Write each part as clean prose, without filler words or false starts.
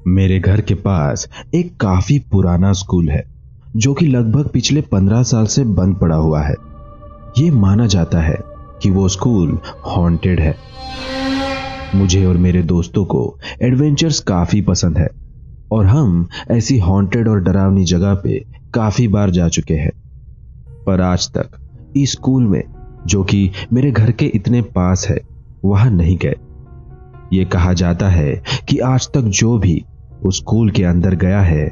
मेरे घर के पास एक काफी पुराना स्कूल है जो कि लगभग पिछले 15 साल से बंद पड़ा हुआ है। ये माना जाता है कि वो स्कूल हॉन्टेड है। मुझे और मेरे दोस्तों को एडवेंचर्स काफी पसंद है और हम ऐसी हॉन्टेड और डरावनी जगह पे काफी बार जा चुके हैं। पर आज तक इस स्कूल में, जो कि मेरे घर के इतने पास है, वहां नहीं गए। ये कहा जाता है कि आज तक जो भी उस स्कूल के अंदर गया है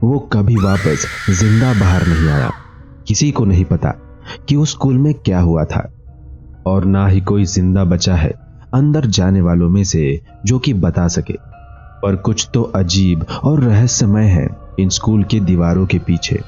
वो कभी वापस जिंदा बाहर नहीं आया। किसी को नहीं पता कि उस स्कूल में क्या हुआ था और ना ही कोई जिंदा बचा है अंदर जाने वालों में से जो कि बता सके। पर कुछ तो अजीब और रहस्यमय है इन स्कूल के दीवारों के पीछे।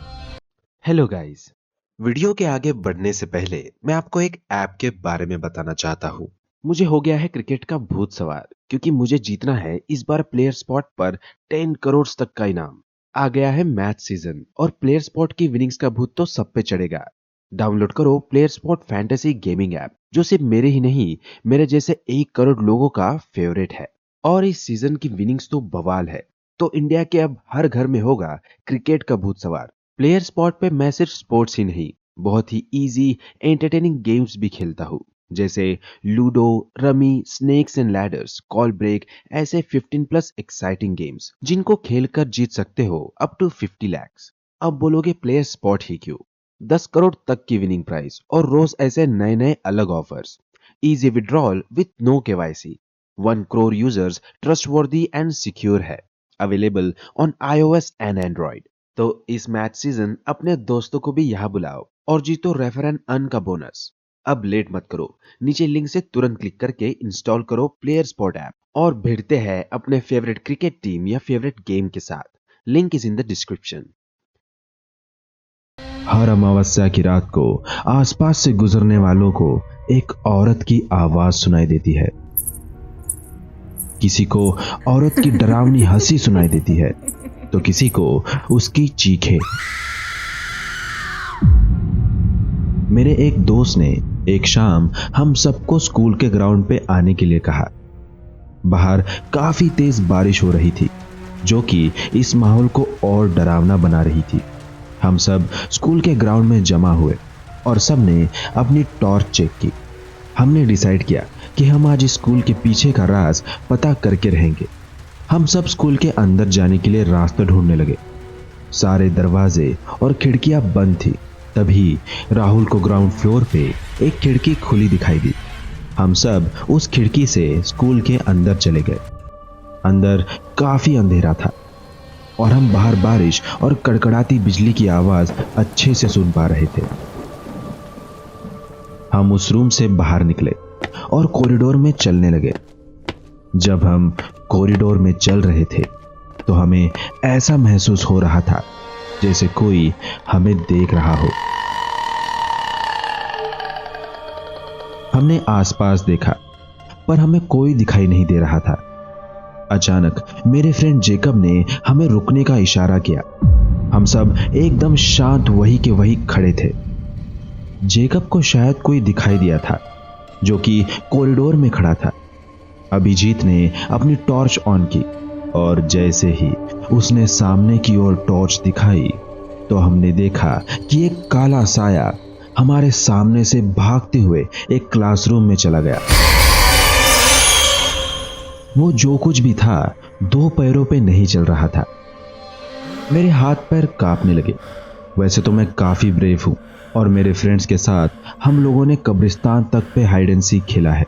हेलो गाइस, वीडियो के आगे बढ़ने से पहले मैं आपको एक ऐप के बारे में बताना चाहता हूँ। मुझे हो गया है क्रिकेट का भूत सवार, क्योंकि मुझे जीतना है इस बार प्लेयर स्पॉट पर 10 करोड़ तक का इनाम। आ गया है मैच सीजन और प्लेयर स्पॉट की विनिंग्स का भूत तो सब पे चढ़ेगा। डाउनलोड करो player spot fantasy gaming app, जो सिर्फ मेरे ही नहीं, मेरे जैसे 1 करोड़ लोगों का फेवरेट है। और इस सीजन की विनिंग्स तो बवाल है। तो इंडिया के अब हर घर में होगा क्रिकेट का भूत सवार। प्लेयर स्पॉट पे मैं सिर्फ स्पोर्ट्स ही नहीं, बहुत ही इजी एंटरटेनिंग गेम्स भी खेलता हूँ, जैसे ludo, rummy, snakes and ladders, call break, ऐसे 15 प्लस एक्साइटिंग गेम्स जिनको खेलकर जीत सकते हो अप टू 50 lakhs। अब बोलोगे प्लेयर स्पॉट ही क्यों? 10 करोड़ तक की विनिंग प्राइस और रोज ऐसे नए नए अलग offers. Easy withdrawal with no KYC. 1 crore users, trustworthy and secure है। Available on iOS and android. तो इस मैच सीजन अपने दोस्तों को भी यहाँ बुलाओ और जीतो रेफर एंड अर्न का बोनस। अब लेट मत करो, नीचे लिंक से तुरंत क्लिक करके इंस्टॉल करो प्लेयर स्पॉट ऐप और भिड़ते हैं अपने फेवरेट क्रिकेट टीम या फेवरेट गेम के साथ। Link is in the description. हर अमावस्या की रात को आसपास से गुजरने वालों को एक औरत की आवाज सुनाई देती है। किसी को औरत की डरावनी हंसी सुनाई देती है तो किसी को उसकी चीखें। मेरे एक दोस्त ने एक शाम हम सबको स्कूल के ग्राउंड पे आने के लिए कहा। बाहर काफी तेज बारिश हो रही थी, जो कि इस माहौल को और डरावना बना रही थी। हम सब स्कूल के ग्राउंड में जमा हुए और सबने अपनी टॉर्च चेक की। हमने डिसाइड किया कि हम आज स्कूल के पीछे का राज पता करके रहेंगे। हम सब स्कूल के अंदर जाने के लिए रास्ता ढूंढने लगे। सारे दरवाजे और खिड़कियां बंद थी। तभी राहुल को ग्राउंड फ्लोर पे एक खिड़की खुली दिखाई दी। हम सब उस खिड़की से स्कूल के अंदर चले गए। अंदर काफी अंधेरा था और हम बाहर बारिश और कड़कड़ाती बिजली की आवाज अच्छे से सुन पा रहे थे। हम उस रूम से बाहर निकले और कॉरिडोर में चलने लगे। जब हम कॉरिडोर में चल रहे थे तो हमें ऐसा महसूस हो रहा था जैसे कोई हमें देख रहा हो। हमने आसपास देखा पर हमें कोई दिखाई नहीं दे रहा था। अचानक मेरे फ्रेंड जेकब ने हमें रुकने का इशारा किया। हम सब एकदम शांत वहीं के वहीं खड़े थे। जेकब को शायद कोई दिखाई दिया था, जो कि कॉरिडोर में खड़ा था। अभिजीत ने अपनी टॉर्च ऑन की और जैसे ही उसने सामने की ओर टॉर्च दिखाई तो हमने देखा कि एक काला साया हमारे सामने से भागते हुए एक क्लासरूम में चला गया। वो जो कुछ भी था 2 पैरों पे नहीं चल रहा था। मेरे हाथ पैर कांपने लगे। वैसे तो मैं काफी ब्रेव हूं और मेरे फ्रेंड्स के साथ हम लोगों ने कब्रिस्तान तक पे हाइड एंड सीक खेला है।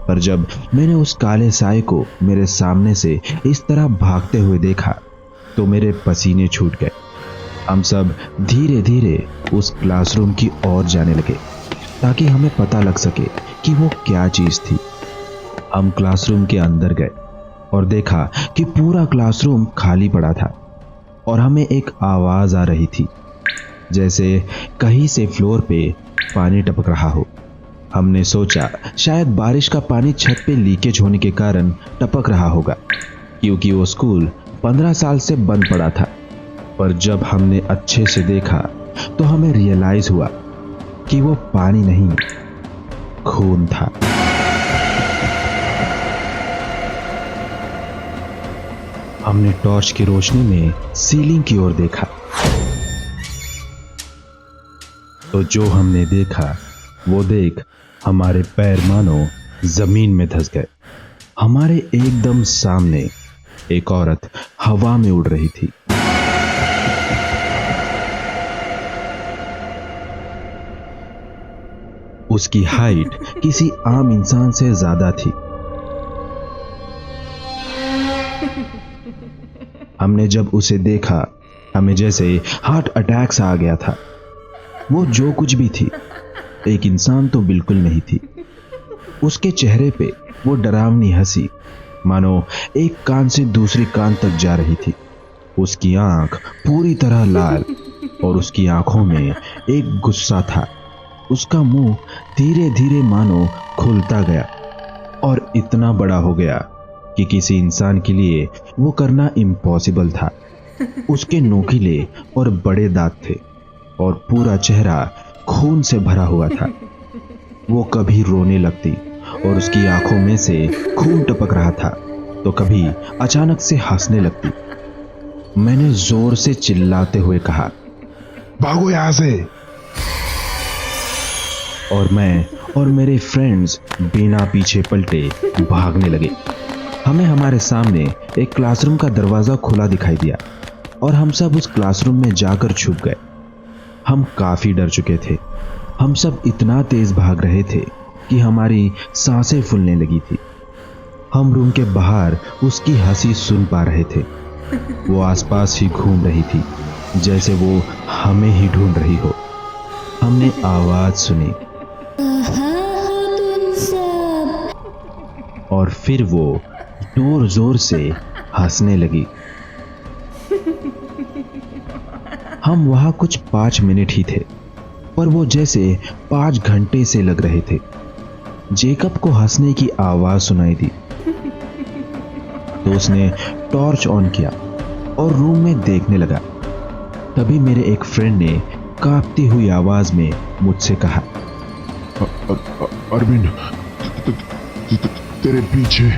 पर जब मैंने उस काले साए को मेरे सामने से इस तरह भागते हुए देखा तो मेरे पसीने छूट गए। हम सब धीरे धीरे उस क्लासरूम की ओर जाने लगे ताकि हमें पता लग सके कि वो क्या चीज थी। हम क्लासरूम के अंदर गए और देखा कि पूरा क्लासरूम खाली पड़ा था और हमें एक आवाज आ रही थी, जैसे कहीं से फ्लोर पे पानी टपक रहा हो। हमने सोचा शायद बारिश का पानी छत पे लीकेज होने के कारण टपक रहा होगा, क्योंकि वो स्कूल 15 साल से बंद पड़ा था। पर जब हमने अच्छे से देखा तो हमें रियलाइज हुआ कि वो पानी नहीं, खून था। हमने टॉर्च की रोशनी में सीलिंग की ओर देखा तो जो हमने देखा वो देख हमारे पैर मानो जमीन में धंस गए। हमारे एकदम सामने एक औरत हवा में उड़ रही थी। उसकी हाइट किसी आम इंसान से ज्यादा थी। हमने जब उसे देखा हमें जैसे हार्ट अटैक सा आ गया था। वो जो कुछ भी थी एक इंसान तो बिल्कुल नहीं थी। उसके चेहरे पे वो डरावनी हंसी मानो एक कान से दूसरी कान तक जा रही थी। उसकी आंख पूरी तरह लाल और उसकी आंखों में एक गुस्सा था। उसका मुंह धीरे धीरे मानो खुलता गया और इतना बड़ा हो गया कि किसी इंसान के लिए वो करना इम्पॉसिबल था। उसके नोकीले और बड़े दांत थे और पूरा चेहरा खून से भरा हुआ था। वो कभी रोने लगती और उसकी आंखों में से खून टपक रहा था तो कभी अचानक से हंसने लगती। मैंने जोर से चिल्लाते हुए कहा, भागो यहां से। और मैं और मेरे फ्रेंड्स बिना पीछे पलटे भागने लगे। हमें हमारे सामने एक क्लासरूम का दरवाजा खुला दिखाई दिया और हम सब उस क्लासरूम में जाकर छुप गए। हम काफी डर चुके थे। हम सब इतना तेज भाग रहे थे कि हमारी सांसें फूलने लगी थी। हम रूम के बाहर उसकी हंसी सुन पा रहे थे। वो आसपास ही घूम रही थी जैसे वो हमें ही ढूंढ रही हो। हमने आवाज सुनी और फिर वो जोर जोर से हंसने लगी। हम वहां कुछ 5 मिनट ही थे पर वो जैसे 5 घंटे से लग रहे थे। जेकब को हंसने की आवाज सुनाई दी तो उसने टॉर्च ऑन किया और रूम में देखने लगा। तभी मेरे एक फ्रेंड ने कांपती हुई आवाज में मुझसे कहा, अरविंद तेरे पीछे।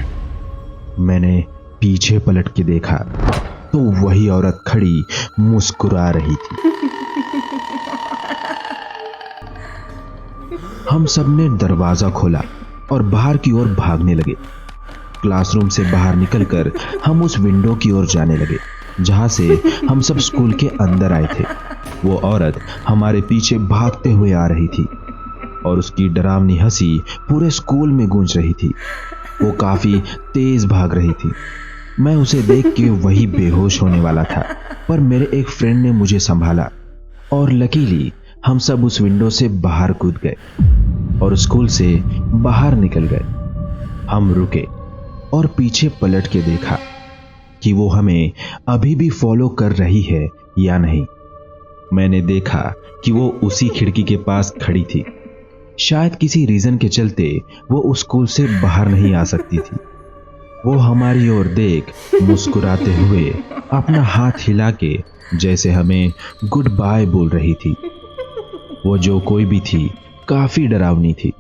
मैंने पीछे पलट के देखा तो वही औरत खड़ी मुस्कुरा रही थी। हम सब ने दरवाजा खोला और बाहर की ओर भागने लगे। क्लासरूम से बाहर निकलकर हम उस विंडो की ओर जाने लगे जहां से हम सब स्कूल के अंदर आए थे। वो औरत हमारे पीछे भागते हुए आ रही थी और उसकी डरावनी हंसी पूरे स्कूल में गूंज रही थी। वो काफी तेज भाग रही थी। मैं उसे देख के वही बेहोश होने वाला था पर मेरे एक फ्रेंड ने मुझे संभाला और लकीली हम सब उस विंडो से बाहर कूद गए और स्कूल से बाहर निकल गए। हम रुके और पीछे पलट के देखा कि वो हमें अभी भी फॉलो कर रही है या नहीं। मैंने देखा कि वो उसी खिड़की के पास खड़ी थी। शायद किसी रीजन के चलते वो उस स्कूल से बाहर नहीं आ सकती थी। वो हमारी ओर देख मुस्कुराते हुए अपना हाथ हिला के जैसे हमें गुड बाय बोल रही थी। वो जो कोई भी थी काफी डरावनी थी।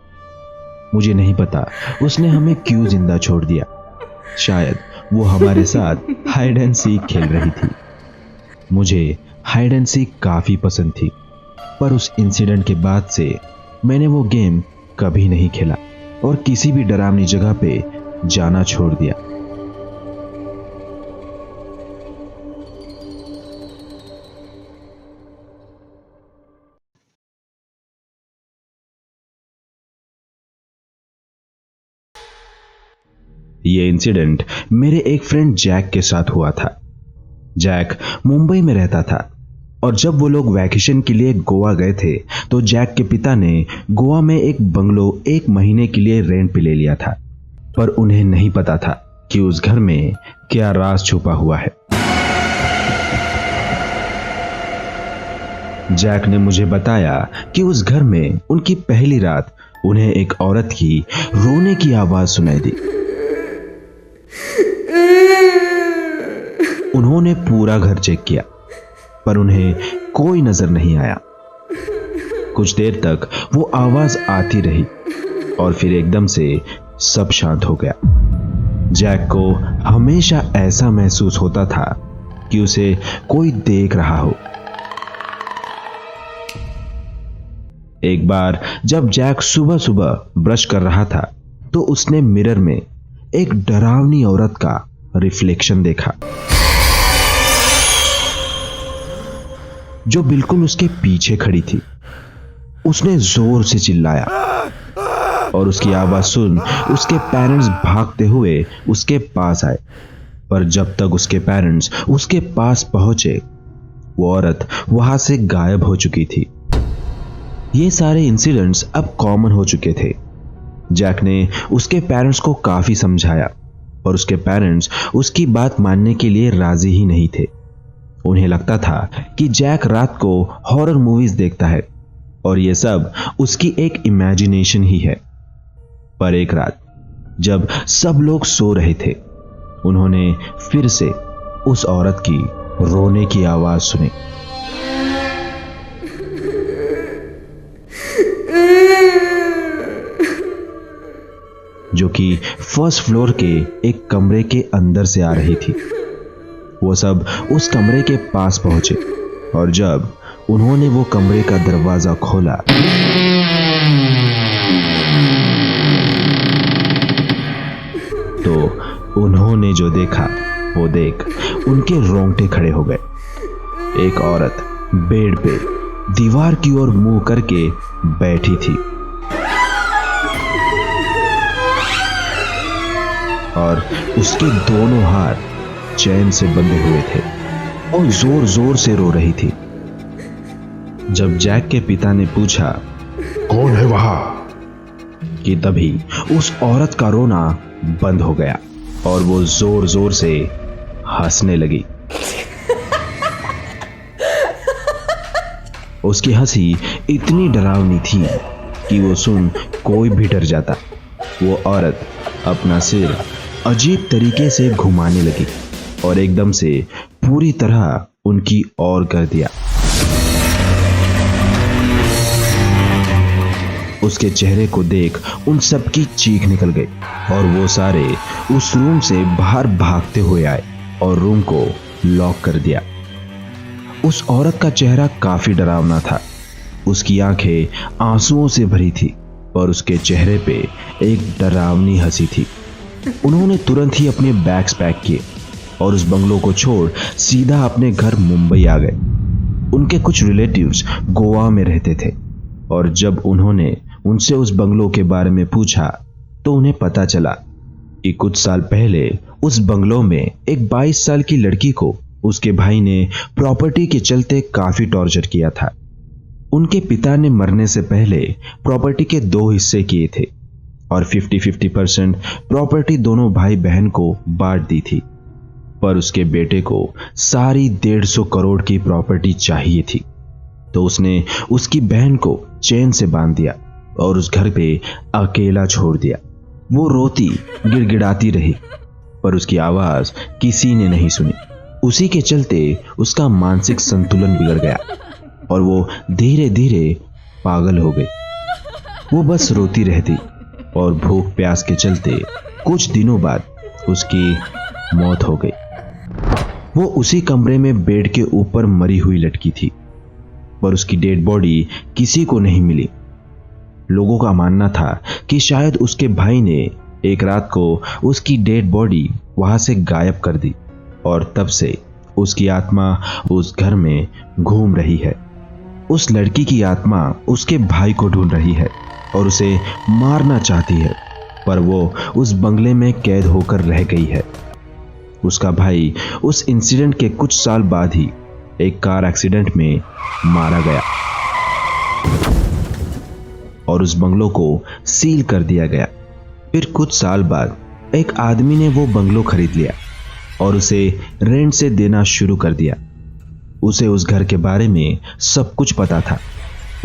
मुझे नहीं पता उसने हमें क्यों जिंदा छोड़ दिया। शायद वो हमारे साथ हाइड एंड सीक खेल रही थी। मुझे हाइड एंड सीक काफी पसंद थी पर उस इंसिडेंट के बाद से मैंने वो गेम कभी नहीं खेला और किसी भी डरावनी जगह पे जाना छोड़ दिया। ये इंसिडेंट मेरे एक फ्रेंड जैक के साथ हुआ था। जैक मुंबई में रहता था और जब वो लोग वैकेशन के लिए गोवा गए थे तो जैक के पिता ने गोवा में एक बंगलो 1 महीने के लिए रेंट पे ले लिया था पर उन्हें नहीं पता था कि उस घर में क्या राज छुपा हुआ है। जैक ने मुझे बताया कि उस घर में उनकी पहली रात उन्हें एक औरत की रोने की आवाज सुनाई दी। उन्होंने पूरा घर चेक किया पर उन्हें कोई नजर नहीं आया। कुछ देर तक वो आवाज आती रही और फिर एकदम से सब शांत हो गया। जैक को हमेशा ऐसा महसूस होता था कि उसे कोई देख रहा हो। एक बार जब जैक सुबह सुबह ब्रश कर रहा था तो उसने मिरर में एक डरावनी औरत का रिफ्लेक्शन देखा जो बिल्कुल उसके पीछे खड़ी थी। उसने जोर से चिल्लाया और उसकी आवाज सुन उसके पेरेंट्स भागते हुए उसके पास आए। पर जब तक उसके पेरेंट्स उसके पास पहुंचे वो औरत वहां से गायब हो चुकी थी। ये सारे इंसिडेंट्स अब कॉमन हो चुके थे। जैक ने उसके पेरेंट्स को काफी समझाया और उसके पेरेंट्स उसकी बात मानने के लिए राजी ही नहीं थे। उन्हें लगता था कि जैक रात को हॉरर मूवीज देखता है और ये सब उसकी एक इमेजिनेशन ही है। पर एक रात जब सब लोग सो रहे थे उन्होंने फिर से उस औरत की रोने की आवाज सुनी जो कि फर्स्ट फ्लोर के एक कमरे के अंदर से आ रही थी। वो सब उस कमरे के पास पहुंचे और जब उन्होंने वो कमरे का दरवाजा खोला तो उन्होंने जो देखा वो देख उनके रोंगटे खड़े हो गए। एक औरत बेड पे दीवार की ओर मुंह करके बैठी थी और उसके दोनों हाथ चैन से बंधे हुए थे और जोर जोर से रो रही थी। जब जैक के पिता ने पूछा कौन है वहां, कि तभी उस औरत का रोना बंद हो गया और वो जोर जोर से हंसने लगी। उसकी हंसी इतनी डरावनी थी कि वो सुन कोई भी डर जाता। वो औरत अपना सिर अजीब तरीके से घुमाने लगी और एकदम से पूरी तरह उनकी ओर कर दिया। उसके चेहरे को देख उन सब की चीख निकल गई और वो सारे उस रूम से बाहर भागते हुए आए और रूम को लॉक कर दिया। उस औरत का चेहरा काफी डरावना था। उसकी आंखें आंसुओं से भरी थी और उसके चेहरे पे एक डरावनी हंसी थी। उन्होंने तुरंत ही अपने बैग्स पैक किए और उस बंगलो को छोड़ सीधा अपने घर मुंबई आ गए। उनके कुछ रिलेटिव्स गोवा में रहते थे और जब उन्होंने उनसे उस बंगलो के बारे में पूछा तो उन्हें पता चला कि कुछ साल पहले उस बंगलो में एक 22 साल की लड़की को उसके भाई ने प्रॉपर्टी के चलते काफी टॉर्चर किया था। उनके पिता ने मरने से पहले प्रॉपर्टी के 2 हिस्से किए थे और 50-50% प्रॉपर्टी दोनों भाई बहन को बांट दी थी। पर उसके बेटे को सारी 150 करोड़ की प्रॉपर्टी चाहिए थी तो उसने उसकी बहन को चेन से बांध दिया और उस घर पे अकेला छोड़ दिया। वो रोती गिड़गिड़ाती रही पर उसकी आवाज किसी ने नहीं सुनी। उसी के चलते उसका मानसिक संतुलन बिगड़ गया और वो धीरे धीरे पागल हो गई। वो बस रोती रहती और भूख प्यास के चलते कुछ दिनों बाद उसकी मौत हो गई। वो उसी कमरे में बेड के ऊपर मरी हुई लटकी थी पर उसकी डेड बॉडी किसी को नहीं मिली। लोगों का मानना था कि शायद उसके भाई ने एक रात को उसकी डेड बॉडी वहां से गायब कर दी और तब से उसकी आत्मा उस घर में घूम रही है। उस लड़की की आत्मा उसके भाई को ढूंढ रही है और उसे मारना चाहती है पर वो उस बंगले में कैद होकर रह गई है। उसका भाई उस इंसिडेंट के कुछ साल बाद ही एक कार एक्सीडेंट में मारा गया और उस बंगलो को सील कर दिया गया। फिर कुछ साल बाद एक आदमी ने वो बंगलो खरीद लिया और उसे रेंट से देना शुरू कर दिया। उसे उस घर के बारे में सब कुछ पता था।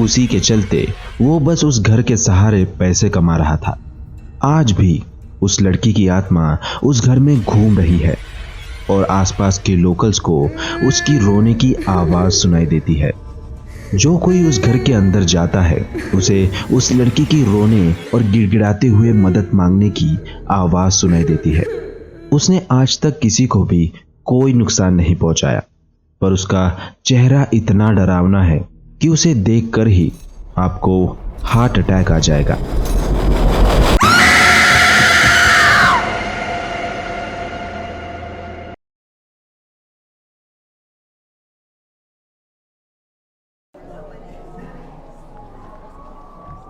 उसी के चलते वो बस उस घर के सहारे पैसे कमा रहा था। आज भी उस लड़की की आत्मा उस घर में घूम रही है और आसपास के लोकल्स को उसकी रोने की आवाज सुनाई देती है। जो कोई उस घर के अंदर जाता है उसे उस लड़की की रोने और गिड़गिड़ाते हुए मदद मांगने की आवाज सुनाई देती है। उसने आज तक किसी को भी कोई नुकसान नहीं पहुंचाया, पर उसका चेहरा इतना डरावना है कि उसे देखकर ही आपको हार्ट अटैक आ जाएगा।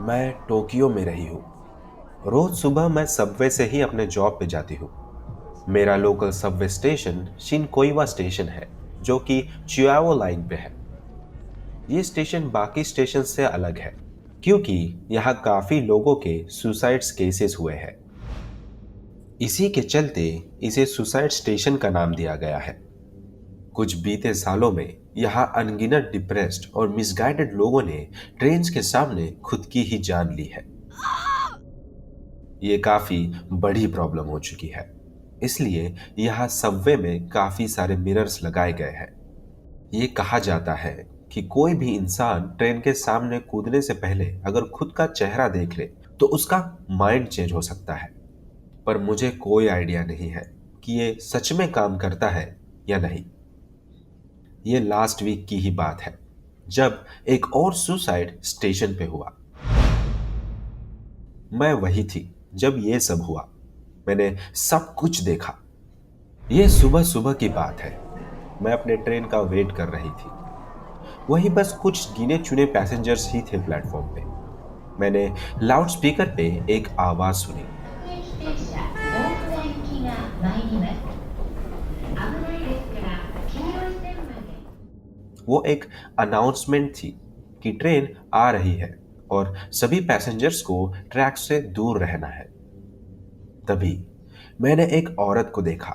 मैं टोक्यो में रही हूँ। रोज सुबह मैं सबवे से ही अपने जॉब पे जाती हूँ। मेरा लोकल सबवे स्टेशन शिनकोइवा स्टेशन है, जो कि चियाओ लाइन पे है। ये स्टेशन बाकी स्टेशन से अलग है क्योंकि यहाँ काफी लोगों के सुसाइड्स केसेस हुए हैं। इसी के चलते इसे सुसाइड स्टेशन का नाम दिया गया है। कुछ बीते सालों में यहाँ अनगिनत डिप्रेस्ड और मिसगाइडेड लोगों ने ट्रेन के सामने खुद की ही जान ली है। ये काफी बड़ी प्रॉब्लम हो चुकी है, इसलिए यहाँ सबवे में काफी सारे मिरर्स लगाए गए हैं। ये कहा जाता है कि कोई भी इंसान ट्रेन के सामने कूदने से पहले अगर खुद का चेहरा देख ले तो उसका माइंड चेंज हो सकता है। पर मुझे कोई आइडिया नहीं है कि ये सच में काम करता है या नहीं। ये लास्ट वीक की ही बात है, जब एक और सुसाइड स्टेशन पे हुआ। मैं वही थी जब ये सब हुआ। मैंने सब कुछ देखा। ये सुबह सुबह की बात है। मैं अपने ट्रेन का वेट कर रही थी। वही बस कुछ गिने चुने पैसेंजर्स ही थे प्लेटफॉर्म पे। मैंने लाउड स्पीकर पे एक आवाज सुनी। 各駅停車、大船行きが参ります。危ないですから黄色い線まで。 वो एक अनाउंसमेंट थी कि ट्रेन आ रही है और सभी पैसेंजर्स को ट्रैक से दूर रहना है। तभी मैंने एक औरत को देखा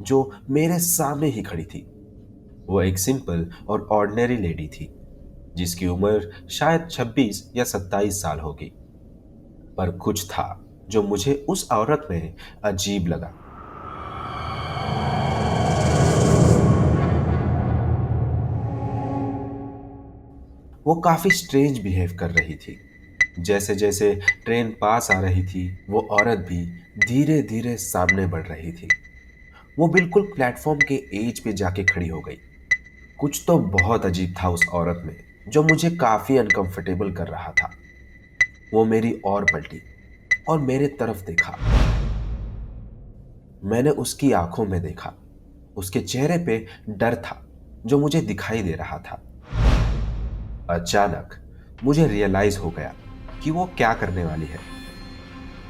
जो मेरे सामने ही खड़ी थी। वो एक सिंपल और ऑर्डिनरी लेडी थी जिसकी उम्र शायद 26 या 27 साल होगी। पर कुछ था जो मुझे उस औरत में अजीब लगा। वो काफी स्ट्रेंज बिहेव कर रही थी। जैसे जैसे ट्रेन पास आ रही थी, वो औरत भी धीरे धीरे सामने बढ़ रही थी। वो बिल्कुल प्लेटफॉर्म के एज पे जाके खड़ी हो गई। कुछ तो बहुत अजीब था उस औरत में, जो मुझे काफी अनकंफर्टेबल कर रहा था। वो मेरी ओर पलटी और मेरे तरफ देखा। मैंने उसकी आंखों में देखा। उसके चेहरे पे डर था जो मुझे दिखाई दे रहा था। अचानक मुझे रियलाइज हो गया कि वो क्या करने वाली है,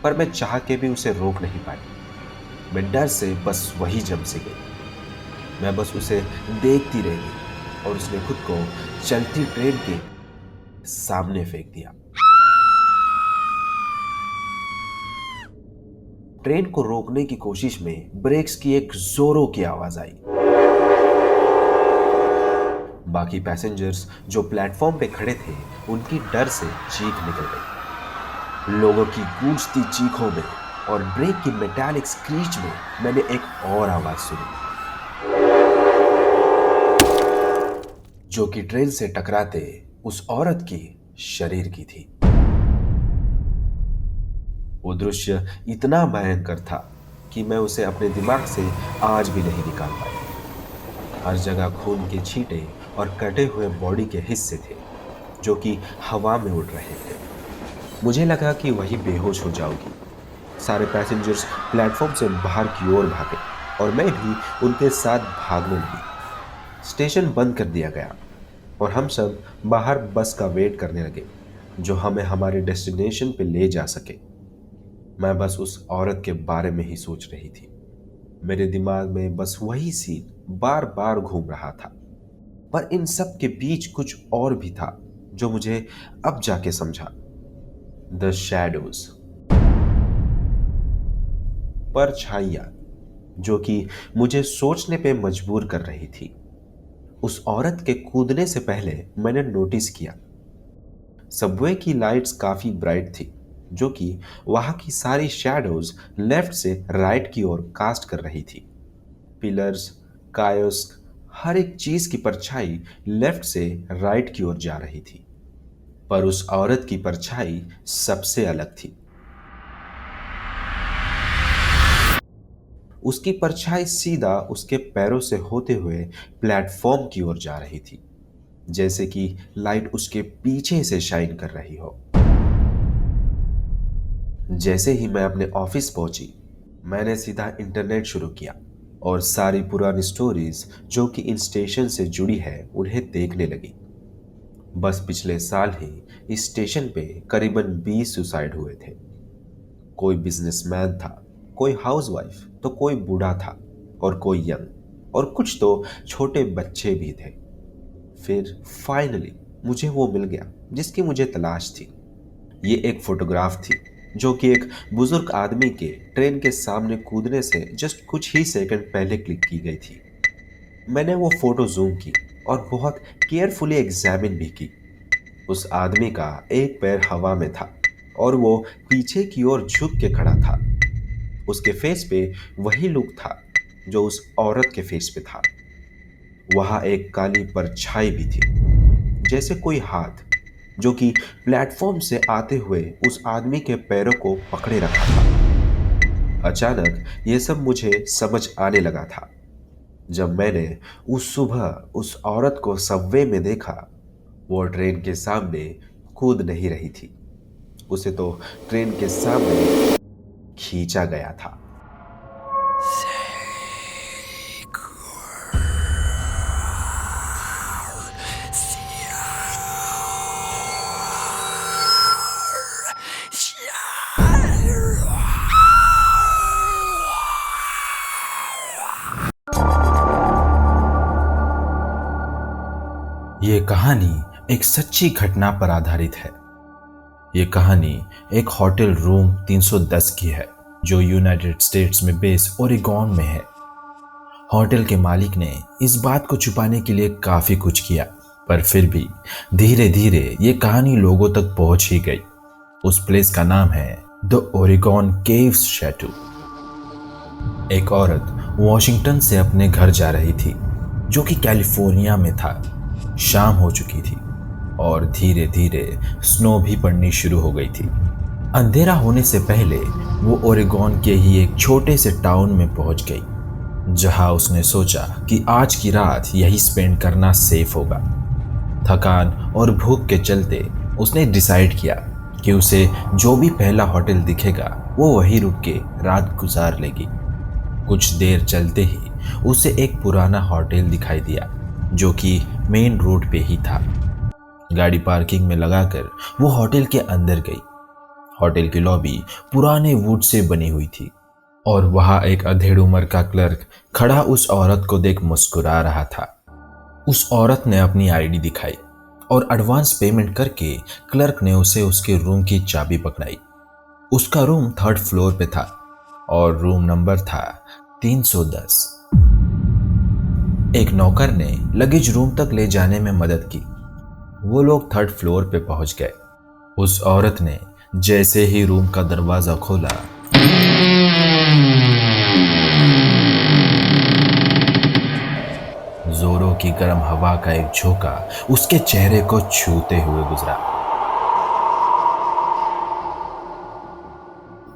पर मैं चाह के भी उसे रोक नहीं पाई। मैं डर से बस वही जम से गई। मैं बस उसे देखती रह गई और उसने खुद को चलती ट्रेन के सामने फेंक दिया। ट्रेन को रोकने की कोशिश में ब्रेक्स की एक जोरों की आवाज आई। बाकी पैसेंजर्स जो प्लेटफॉर्म पे खड़े थे, उनकी डर से चीख निकल गई। लोगों की गूंजती चीखों में और ब्रेक की मेटालिक स्क्रीच में मैंने एक और आवाज सुनी, जो कि ट्रेन से टकराते उस औरत की शरीर की थी। वो दृश्य इतना भयंकर था कि मैं उसे अपने दिमाग से आज भी नहीं निकाल पाई। हर जगह खून के छींटे और कटे हुए बॉडी के हिस्से थे जो कि हवा में उड़ रहे थे। मुझे लगा कि वही बेहोश हो जाओगी। सारे पैसेंजर्स प्लेटफॉर्म से बाहर की ओर भागे और मैं भी उनके साथ भागने लगी। स्टेशन बंद कर दिया गया और हम सब बाहर बस का वेट करने लगे जो हमें हमारे डेस्टिनेशन पे ले जा सके। मैं बस उस औरत के बारे में ही सोच रही थी। मेरे दिमाग में बस वही सीन बार बार घूम रहा था। पर इन सब के बीच कुछ और भी था जो मुझे अब जाके समझा। द शैडोज, परछाइयां, जो कि मुझे सोचने पे मजबूर कर रही थी। उस औरत के कूदने से पहले मैंने नोटिस किया सबवे की लाइट्स काफी ब्राइट थी, जो कि वहां की सारी शैडोज लेफ्ट से राइट की ओर कास्ट कर रही थी। पिलर्स, कायोस्क, हर एक चीज की परछाई लेफ्ट से राइट की ओर जा रही थी। पर उस औरत की परछाई सबसे अलग थी। उसकी परछाई सीधा उसके पैरों से होते हुए प्लेटफॉर्म की ओर जा रही थी, जैसे कि लाइट उसके पीछे से शाइन कर रही हो। जैसे ही मैं अपने ऑफिस पहुंची, मैंने सीधा इंटरनेट शुरू किया और सारी पुरानी स्टोरीज जो कि इन स्टेशन से जुड़ी है उन्हें देखने लगी। बस पिछले साल ही इस स्टेशन पे करीबन 20 सुसाइड हुए थे। कोई बिजनेसमैन था, कोई हाउसवाइफ, तो कोई बूढ़ा था और कोई यंग, और कुछ तो छोटे बच्चे भी थे। फिर फाइनली मुझे वो मिल गया जिसकी मुझे तलाश थी। ये एक फोटोग्राफ थी जो कि एक बुजुर्ग आदमी के ट्रेन के सामने कूदने से जस्ट कुछ ही सेकंड पहले क्लिक की गई थी। मैंने वो फोटो जूम की और बहुत केयरफुली एग्जामिन भी की। उस आदमी का एक पैर हवा में था और वो पीछे की ओर झुक के खड़ा था। उसके फेस पे वही लुक था जो उस औरत के फेस पे था। वहां एक काली परछाई भी थी, जैसे कोई हाथ जो कि प्लेटफॉर्म से आते हुए उस आदमी के पैरों को पकड़े रखा था। अचानक ये सब मुझे समझ आने लगा था जब मैंने उस सुबह उस औरत को सबवे में देखा। वो ट्रेन के सामने कूद नहीं रही थी, उसे तो ट्रेन के सामने खींचा गया था। ये कहानी एक सच्ची घटना पर आधारित है। ये कहानी एक होटल रूम 310 की है जो यूनाइटेड स्टेट्स में बेस ओरेगॉन में है। होटल के मालिक ने इस बात को छुपाने के लिए काफी कुछ किया, पर फिर भी धीरे धीरे ये कहानी लोगों तक पहुंच ही गई। उस प्लेस का नाम है द ओरेगॉन केव्स शैटू। एक औरत वॉशिंगटन से अपने घर जा रही थी जो कि कैलिफोर्निया में था। शाम हो चुकी थी और धीरे धीरे स्नो भी पड़नी शुरू हो गई थी। अंधेरा होने से पहले वो ओरेगॉन के ही एक छोटे से टाउन में पहुंच गई, जहां उसने सोचा कि आज की रात यही स्पेंड करना सेफ होगा। थकान और भूख के चलते उसने डिसाइड किया कि उसे जो भी पहला होटल दिखेगा वो वहीं रुक के रात गुजार लेगी। कुछ देर चलते ही उसे एक पुराना होटल दिखाई दिया जो कि मेन रोड पे ही था। गाड़ी पार्किंग में लगाकर वो होटल के अंदर गई। होटल की लॉबी पुराने वुड से बनी हुई थी और वहां एक अधेड़ उम्र का क्लर्क खड़ा उस औरत को देख मुस्कुरा रहा था। उस औरत ने अपनी आईडी दिखाई और एडवांस पेमेंट करके क्लर्क ने उसे उसके रूम की चाबी पकड़ाई। उसका रूम 3rd फ्लोर पे था और रूम नंबर था 310। एक नौकर ने लगेज रूम तक ले जाने में मदद की। वो लोग 3rd फ्लोर पे पहुंच गए। उस औरत ने जैसे ही रूम का दरवाजा खोला, जोरों की गर्म हवा का एक झोंका उसके चेहरे को छूते हुए गुजरा।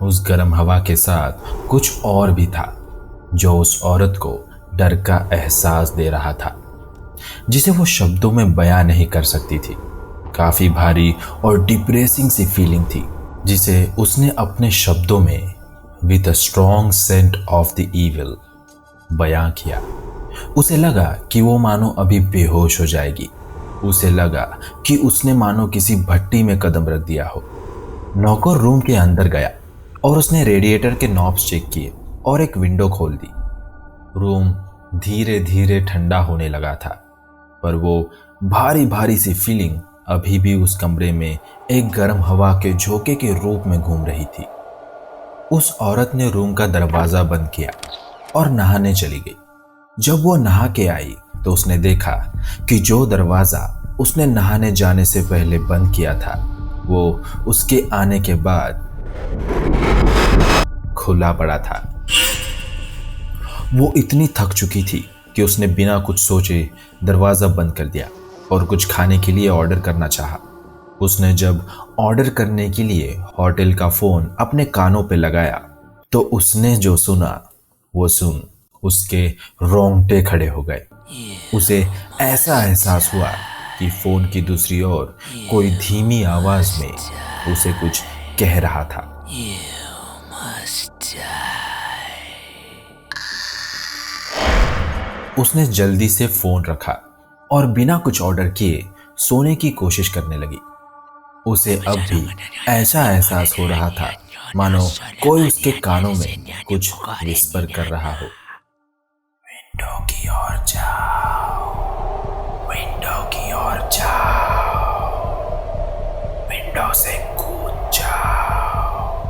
उस गर्म हवा के साथ कुछ और भी था जो उस औरत को डर का एहसास दे रहा था, जिसे वो शब्दों में बयां नहीं कर सकती थी। काफी भारी और डिप्रेसिंग सी फीलिंग थी जिसे उसने अपने शब्दों में with a strong scent of the evil बयां किया। उसे लगा कि वो मानो अभी बेहोश हो जाएगी। उसे लगा कि उसने मानो किसी भट्टी में कदम रख दिया हो। नौकर रूम के अंदर गया और उसने रेडिएटर के नॉब्स चेक किए और एक विंडो खोल दी। रूम धीरे धीरे ठंडा होने लगा था, पर वो भारी भारी सी फीलिंग अभी भी उस कमरे में एक गर्म हवा के झोंके के रूप में घूम रही थी। उस औरत ने रूम का दरवाजा बंद किया और नहाने चली गई। जब वो नहा के आई तो उसने देखा कि जो दरवाजा उसने नहाने जाने से पहले बंद किया था वो उसके आने के बाद खुला पड़ा था। वो इतनी थक चुकी थी कि उसने बिना कुछ सोचे दरवाज़ा बंद कर दिया और कुछ खाने के लिए ऑर्डर करना चाहा। उसने जब ऑर्डर करने के लिए होटल का फ़ोन अपने कानों पे लगाया तो उसने जो सुना वो सुन उसके रोंगटे खड़े हो गए। उसे ऐसा एहसास हुआ कि फोन की दूसरी ओर कोई धीमी आवाज में उसे कुछ कह रहा था। उसने जल्दी से फोन रखा और बिना कुछ ऑर्डर किए सोने की कोशिश करने लगी। उसे अब भी ऐसा एहसास हो रहा था मानो कोई उसके कानों में कुछ विस्पर कर रहा हो। विंडो की ओर जाओ, विंडो की ओर जाओ, विंडो से कूद जाओ।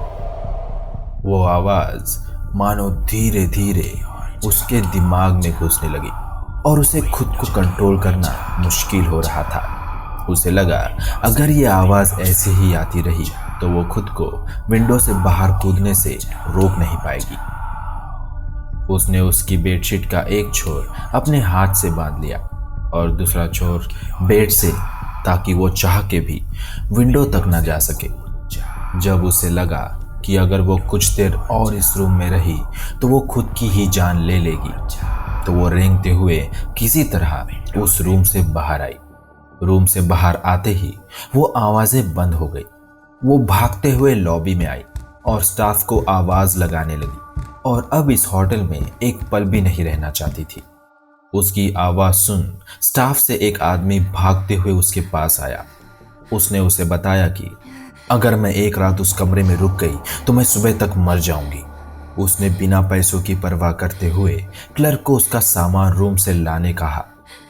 वो आवाज मानो धीरे धीरे उसके दिमाग में घुसने लगी और उसे खुद को कंट्रोल करना मुश्किल हो रहा था। उसे लगा अगर ये आवाज ऐसे ही आती रही तो वो खुद को विंडो से बाहर कूदने से रोक नहीं पाएगी। उसने उसकी बेडशीट का एक छोर अपने हाथ से बांध लिया और दूसरा छोर बेड से, ताकि वो चाह के भी विंडो तक न जा सके। जब उसे लगा कि अगर वो कुछ देर और इस रूम में रही तो वो खुद की ही जान ले लेगी, तो वो रेंगते हुए किसी तरह उस रूम से बाहर आई। रूम से बाहर आते ही वो आवाजें बंद हो गई। वो भागते हुए लॉबी में आई और स्टाफ को आवाज लगाने लगी और अब इस होटल में एक पल भी नहीं रहना चाहती थी। उसकी आवाज सुन स्टाफ से एक आदमी भागते हुए उसके पास आया। उसने उसे बताया कि अगर मैं एक रात उस कमरे में रुक गई तो मैं सुबह तक मर जाऊंगी। उसने बिना पैसों की परवाह करते हुए क्लर्क को उसका सामान रूम से लाने कहा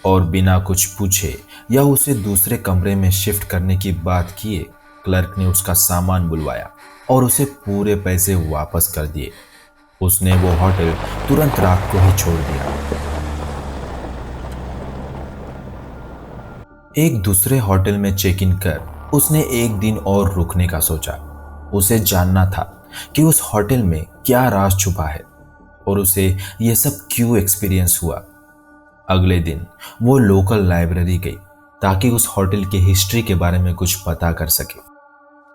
और बिना कुछ पूछे या उसे दूसरे कमरे में शिफ्ट करने की बात किए क्लर्क ने उसका सामान बुलवाया और उसे पूरे पैसे वापस कर दिए। उसने वो होटल तुरंत रात को ही छोड़ दिया। एक दूसरे होटल में चेक इन कर उसने एक दिन और रुकने का सोचा। उसे जानना था कि उस होटल में क्या राज छुपा है और उसे यह सब क्यों एक्सपीरियंस हुआ। अगले दिन वो लोकल लाइब्रेरी गई ताकि उस होटल की हिस्ट्री के बारे में कुछ पता कर सके।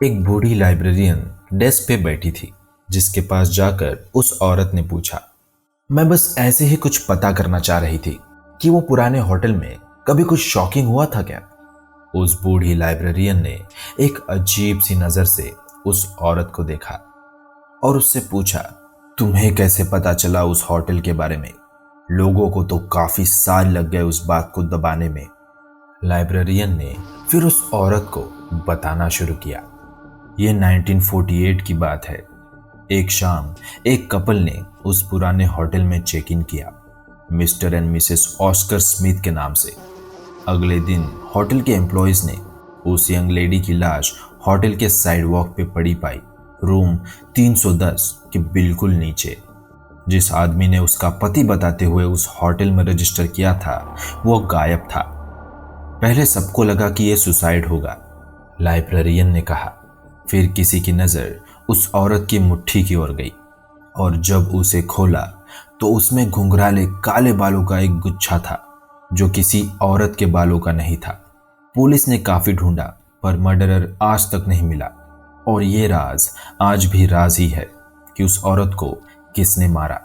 एक बूढ़ी लाइब्रेरियन डेस्क पे बैठी थी, जिसके पास जाकर उस औरत ने पूछा, मैं बस ऐसे ही कुछ पता करना चाह रही थी कि वो पुराने होटल में कभी कुछ शॉकिंग हुआ था क्या। उस बूढ़ी लाइब्रेरियन ने एक अजीब सी नजर से उस औरत को देखा और उससे पूछा, तुम्हें कैसे पता चला उस होटल के बारे में? लोगों को तो काफी साल लग गए उस बात को दबाने में। लाइब्रेरियन ने फिर उस औरत को बताना शुरू किया। ये 1948 की बात है। एक शाम एक कपल ने उस पुराने होटल में चेक इन किया, mister and Mrs Oscar Smith के नाम से। अगले दिन होटल के एम्प्लॉयज ने उस यंग लेडी की लाश होटल के साइडवॉक पे पड़ी पाई, रूम 310 के बिल्कुल नीचे। जिस आदमी ने उसका पति बताते हुए उस होटल में रजिस्टर किया था वो गायब था। पहले सबको लगा कि यह सुसाइड होगा, लाइब्रेरियन ने कहा। फिर किसी की नज़र उस औरत की मुट्ठी की ओर गई और जब उसे खोला तो उसमें घुंघराले काले बालों का एक गुच्छा था जो किसी औरत के बालों का नहीं था। पुलिस ने काफी ढूंढा पर मर्डरर आज तक नहीं मिला और ये राज आज भी राज ही है कि उस औरत को किसने मारा।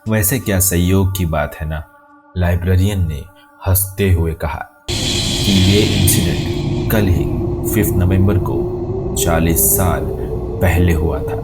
वैसे क्या संयोग की बात है ना, लाइब्रेरियन ने हंसते हुए कहा कि ये इंसिडेंट कल ही 5 नवंबर को 40 साल पहले हुआ था।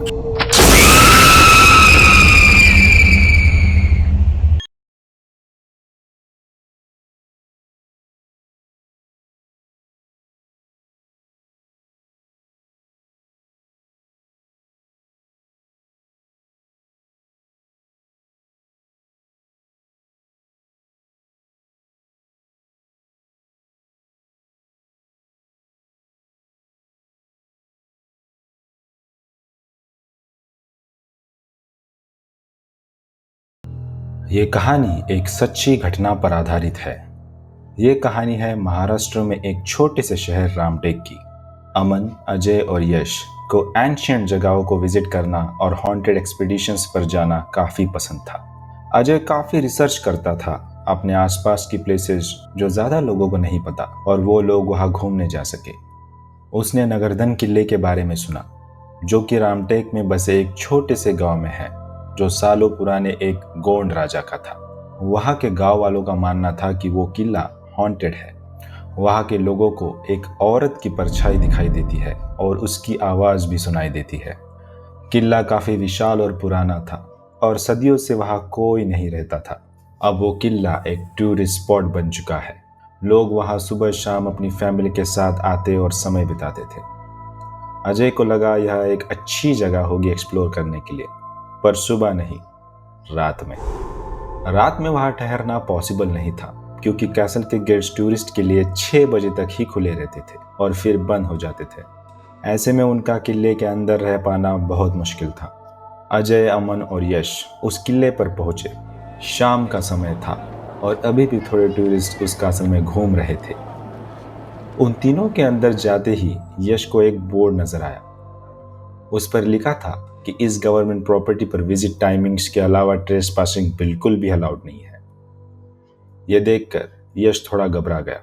ये कहानी एक सच्ची घटना पर आधारित है। ये कहानी है महाराष्ट्र में एक छोटे से शहर रामटेक की। अमन, अजय और यश को एंशिएंट जगहों को विजिट करना और हॉन्टेड एक्सपीडिशंस पर जाना काफ़ी पसंद था। अजय काफ़ी रिसर्च करता था अपने आसपास की प्लेसेस जो ज़्यादा लोगों को नहीं पता और वो लोग वहाँ घूमने जा सके। उसने नगरधन किले के बारे में सुना जो कि रामटेक में बसे एक छोटे से गांव में है। जो सालों पुराने एक गोंड राजा का था। वहाँ के गांव वालों का मानना था कि वो किला हॉन्टेड है। वहाँ के लोगों को एक औरत की परछाई दिखाई देती है और उसकी आवाज़ भी सुनाई देती है। किला काफ़ी विशाल और पुराना था और सदियों से वहाँ कोई नहीं रहता था। अब वो किला एक टूरिस्ट स्पॉट बन चुका है। लोग वहाँ सुबह शाम अपनी फैमिली के साथ आते और समय बिताते थे। अजय को लगा यह एक अच्छी जगह होगी एक्सप्लोर करने के लिए, पर सुबह नहीं, रात में वहाँ ठहरना पॉसिबल नहीं था, क्योंकि कैसल के गेट्स टूरिस्ट के लिए 6 बजे तक ही खुले रहते थे और फिर बंद हो जाते थे। ऐसे में उनका किले के अंदर रह पाना बहुत मुश्किल था। अजय, अमन और यश उस किले पर पहुंचे। शाम का समय था और अभी भी थोड़े टूरिस्ट उसका समय घूम रहे थे। उन तीनों के अंदर जाते ही यश को एक बोर्ड नजर आया। उस पर लिखा था कि इस गवर्नमेंट प्रॉपर्टी पर विजिट टाइमिंग्स के अलावा ट्रेसपासिंग बिल्कुल भी अलाउड नहीं है। यह देखकर यश थोड़ा घबरा गया,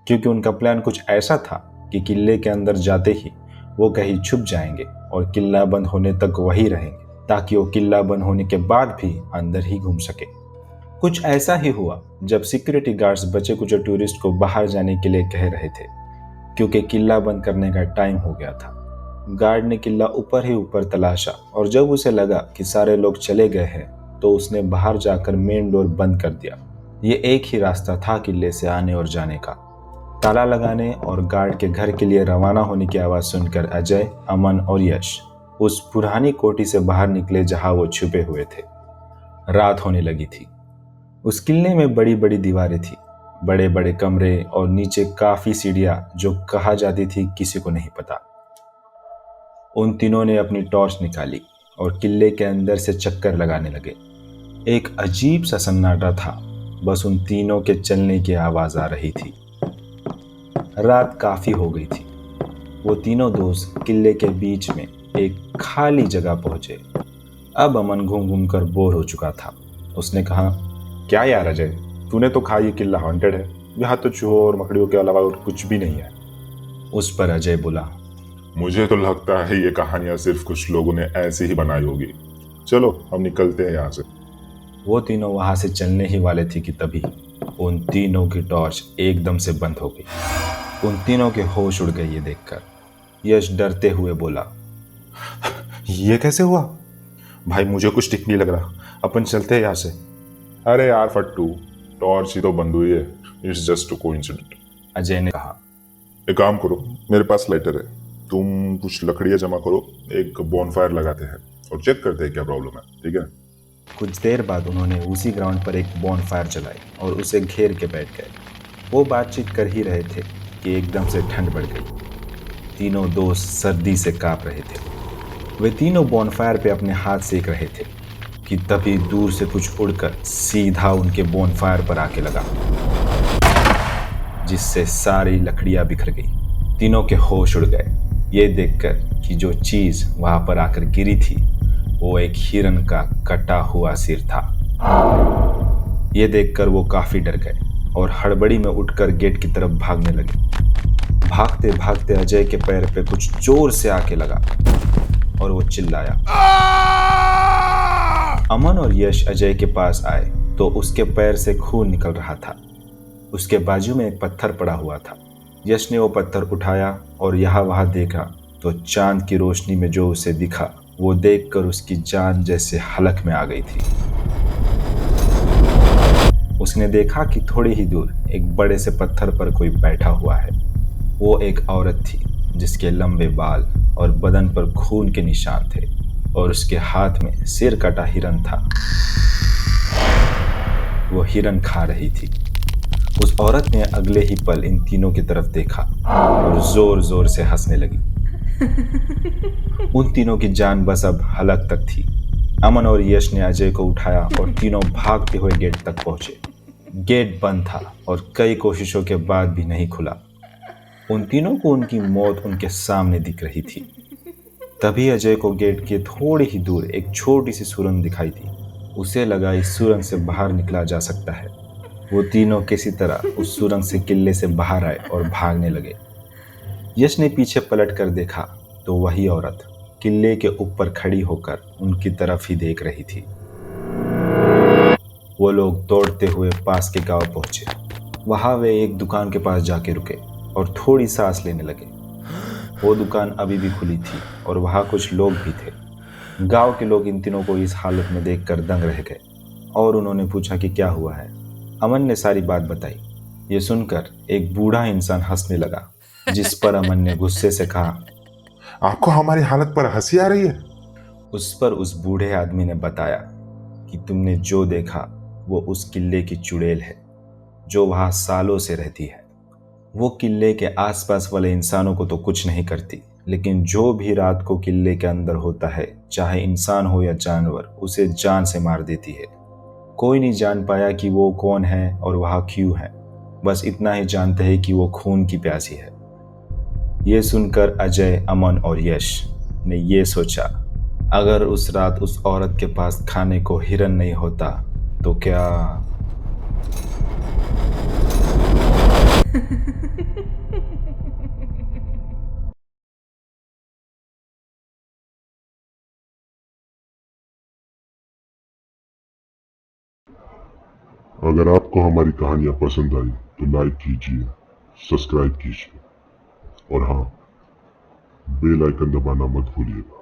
क्योंकि उनका प्लान कुछ ऐसा था कि किले के अंदर जाते ही वो कहीं छुप जाएंगे और किला बंद होने तक वहीं रहेंगे, ताकि वो किला बंद होने के बाद भी अंदर ही घूम सके। कुछ ऐसा ही हुआ जब सिक्योरिटी गार्ड्स बचे कुछ टूरिस्ट को बाहर जाने के लिए कह रहे थे, क्योंकि किला बंद करने का टाइम हो गया था। गार्ड ने किला ऊपर ही ऊपर तलाशा और जब उसे लगा कि सारे लोग चले गए हैं तो उसने बाहर जाकर मेन डोर बंद कर दिया। ये एक ही रास्ता था किले से आने और जाने का। ताला लगाने और गार्ड के घर के लिए रवाना होने की आवाज़ सुनकर अजय, अमन और यश उस पुरानी कोठी से बाहर निकले जहां वो छुपे हुए थे। रात होने लगी थी। उस किले में बड़ी बड़ी दीवारें थी, बड़े बड़े कमरे और नीचे काफ़ी सीढ़ियाँ जो कहा जाती थी किसी को नहीं पता। उन तीनों ने अपनी टॉर्च निकाली और किले के अंदर से चक्कर लगाने लगे। एक अजीब सा सन्नाटा था, बस उन तीनों के चलने की आवाज़ आ रही थी। रात काफ़ी हो गई थी। वो तीनों दोस्त किले के बीच में एक खाली जगह पहुंचे। अब अमन घूम घूम कर बोर हो चुका था। उसने कहा, क्या यार अजय, तूने तो कहा ये किला हॉन्टेड है, यहाँ तो चूहों और मकड़ियों के अलावा और कुछ भी नहीं है। उस पर अजय बोला, मुझे तो लगता है ये कहानियां सिर्फ कुछ लोगों ने ऐसे ही बनाई होगी। चलो हम निकलते हैं यहाँ से। वो तीनों वहां से चलने ही वाले थे कि तभी उन तीनों की टॉर्च एकदम से बंद हो गई। उन तीनों के होश उड़ गए ये देखकर। यश डरते हुए बोला, ये कैसे हुआ? भाई मुझे कुछ ठीक नहीं लग रहा, अपन चलते हैं यहाँ से। अरे यार फट्टू, टॉर्च ही तो बंद हुई है, it's just a coincident. Ajay ने कहा। एक काम करो, मेरे पास लाइटर है, तुम कुछ लकड़ियाँ जमा करो, एक बॉनफायर लगाते हैं और चेक करते हैं क्या प्रॉब्लम है, ठीक है? कुछ देर बाद उन्होंने उसी ग्राउंड पर एक बॉनफायर जलाई और उसे घेर के बैठ गए। वो बातचीत कर ही रहे थे कि एकदम से ठंड बढ़ गई। तीनों दोस्त सर्दी से कांप रहे थे। वे तीनों बॉनफायर पे अपने हाथ सेक रहे थे कि तभी दूर से कुछ उड़कर सीधा उनके बॉनफायर पर आके लगा, जिससे सारी लकड़ियां बिखर गई। तीनों के होश उड़ गए ये देखकर कि जो चीज वहां पर आकर गिरी थी वो एक हिरन का कटा हुआ सिर था। ये देखकर वो काफी डर गए और हड़बड़ी में उठकर गेट की तरफ भागने लगे। भागते भागते अजय के पैर पे कुछ जोर से आके लगा और वो चिल्लाया। अमन और यश अजय के पास आए तो उसके पैर से खून निकल रहा था। उसके बाजू में एक पत्थर पड़ा हुआ था। यश ने वो पत्थर उठाया और यहाँ वहां देखा तो चांद की रोशनी में जो उसे दिखा वो देखकर उसकी जान जैसे हलक में आ गई थी। उसने देखा कि थोड़ी ही दूर एक बड़े से पत्थर पर कोई बैठा हुआ है। वो एक औरत थी जिसके लंबे बाल और बदन पर खून के निशान थे और उसके हाथ में सिर कटा हिरन था। वो हिरन खा रही थी। उस औरत ने अगले ही पल इन तीनों की तरफ देखा और जोर जोर से हंसने लगी। उन तीनों की जान बस अब हलक तक थी। अमन और यश ने अजय को उठाया और तीनों भागते हुए गेट तक पहुंचे। गेट बंद था और कई कोशिशों के बाद भी नहीं खुला। उन तीनों को उनकी मौत उनके सामने दिख रही थी। तभी अजय को गेट के थोड़ी ही दूर एक छोटी सी सुरंग दिखाई दी। उसे लगा इस सुरंग से बाहर निकला जा सकता है। वो तीनों किसी तरह उस सुरंग से किले से बाहर आए और भागने लगे। यश ने पीछे पलट कर देखा तो वही औरत किले के ऊपर खड़ी होकर उनकी तरफ ही देख रही थी। वो लोग दौड़ते हुए पास के गांव पहुंचे। वहां वे एक दुकान के पास जाके रुके और थोड़ी सांस लेने लगे। वो दुकान अभी भी खुली थी और वहां कुछ लोग भी थे। गांव के लोग इन तीनों को इस हालत में देखकर दंग रह गए और उन्होंने पूछा कि क्या हुआ है। अमन ने सारी बात बताई। ये सुनकर एक बूढ़ा इंसान हंसने लगा, जिस पर अमन ने गुस्से से कहा, आपको हमारी हालत पर हंसी आ रही है? उस पर उस बूढ़े आदमी ने बताया कि तुमने जो देखा वो उस किले की चुड़ैल है जो वहां सालों से रहती है। वो किले के आसपास वाले इंसानों को तो कुछ नहीं करती, लेकिन जो भी रात को किले के अंदर होता है, चाहे इंसान हो या जानवर, उसे जान से मार देती है। कोई नहीं जान पाया कि वो कौन है और वहां क्यों है। बस इतना ही जानते हैं कि वो खून की प्यासी है। ये सुनकर अजय, अमन और यश ने ये सोचा, अगर उस रात उस औरत के पास खाने को हिरन नहीं होता तो क्या। अगर आपको हमारी कहानियाँ पसंद आई तो लाइक कीजिए, सब्सक्राइब कीजिए और हाँ, बेल आइकन दबाना मत भूलिएगा।